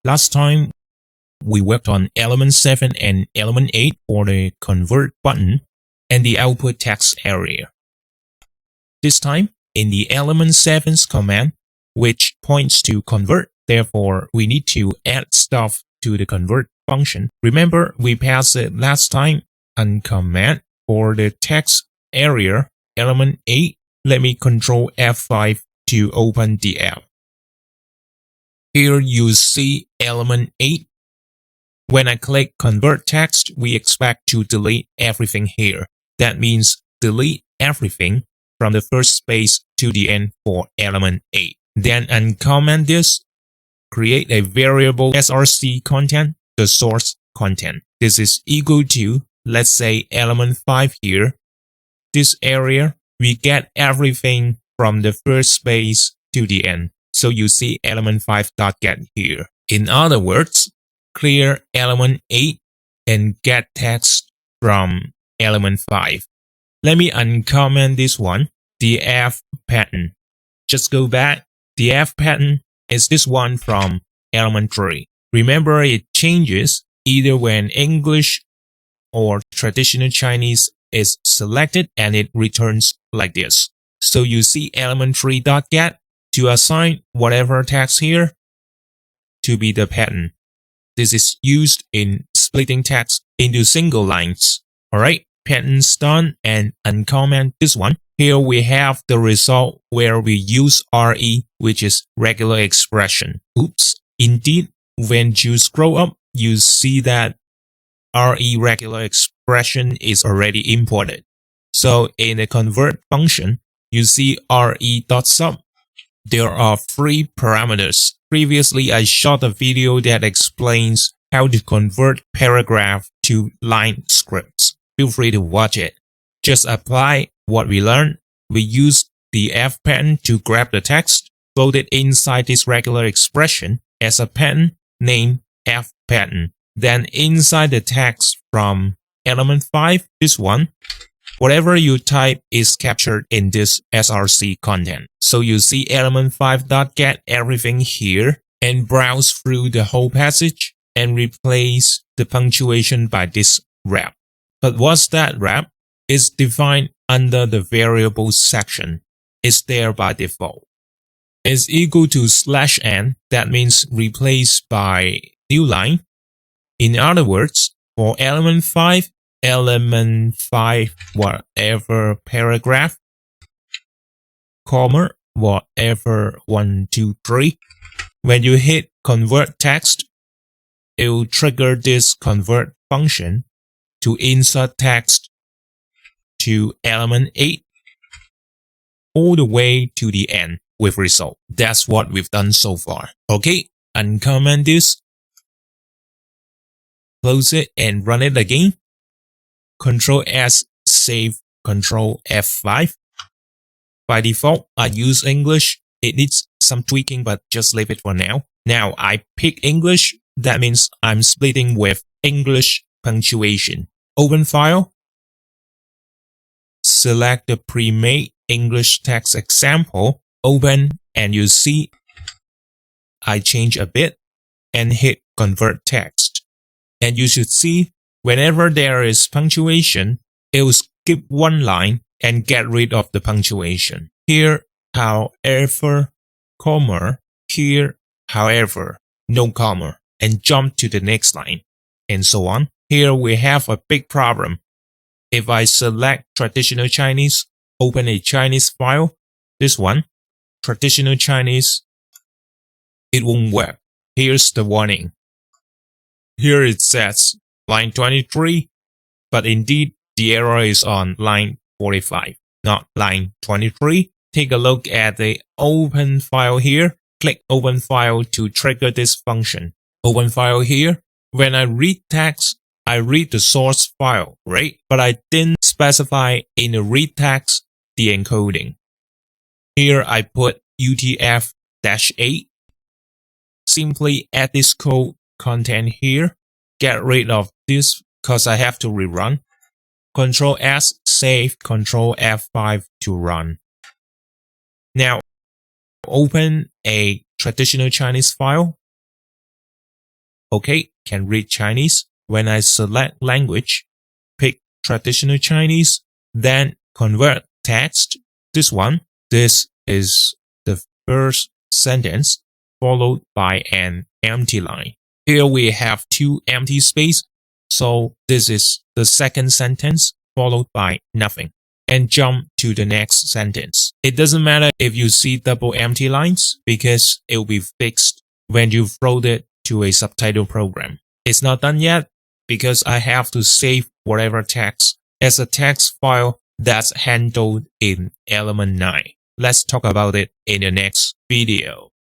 Last time, we worked on element 7 and element 8 for the convert button and the output text area. This time, in the element 7's command, which points to convert, therefore we need to add stuff to the convert function. Remember, we passed it last time on command for the text area, element 8. Let me control F5 to open the app. Here you see element 8. When I click convert text, we expect to delete everything here. That means delete everything from the first space to the end for element 8. Then uncomment this, create a variable src content, the source content. This is equal to, let's say, element 5 here. This area, we get everything from the first space to the end. So you see element 5.get here. In other words, clear element 8 and get text from element 5. Let me uncomment this one, the F pattern. Just go back. The F pattern is this one from element 3. Remember, it changes either when English or traditional Chinese is selected and it returns like this. So you see element 3.get to assign whatever text here to be the pattern. This is used in splitting text into single lines. Alright, pattern's done, and uncomment this one. Here we have the result where we use RE, which is regular expression. Oops. Indeed, when you scroll up, you see that RE regular expression is already imported. So in the convert function, you see RE.sub. There are 3 parameters. Previously, I shot a video that explains how to convert paragraph to line scripts. Feel free to watch it. Just apply what we learned. We use the F pattern to grab the text, load it inside this regular expression as a pattern named F pattern. Then inside the text from element 5, this one, whatever you type is captured in this src content. So you see element 5.get everything here and browse through the whole passage and replace the punctuation by this wrap. But what's that wrap? It's defined under the variables section. It's there by default. It's equal to /n. That means replace by new line. In other words, for element 5 whatever paragraph, comma, whatever 1, 2, 3. When you hit convert text, it will trigger this convert function to insert text to element 8 all the way to the end with result. That's what we've done so far. Okay, uncomment this, close it and run it again. Control S, save, Control F5. By default, I use English. It needs some tweaking, but just leave it for now. Now I pick English. That means I'm splitting with English punctuation. Open file. Select the pre-made English text example. Open, and you see I change a bit and hit convert text. And you should see whenever there is punctuation, it will skip one line and get rid of the punctuation. Here, however, comma. Here, however, no comma. And jump to the next line, and so on. Here we have a big problem. If I select traditional Chinese, open a Chinese file, this one, traditional Chinese, it won't work. Here's the warning. Here it says line 23, but indeed the error is on line 45, not line 23. Take a look at the open file here. Click open file to trigger this function. Open file here. When I read text, I read the source file, right? But I didn't specify in the read text the encoding. Here I put UTF-8. Simply add this code content here. Get rid of this because I have to rerun. Control S, save, Control F5 to run. Now, open a traditional Chinese file. okay, can read Chinese. When I select language, pick traditional Chinese, then convert text. This is the first sentence followed by an empty line. Here we have two empty space, so this is the second sentence followed by nothing. And jump to the next sentence. It doesn't matter if you see double empty lines because it will be fixed when you load it to a subtitle program. It's not done yet because I have to save whatever text as a text file that's handled in Element 9. Let's talk about it in the next video.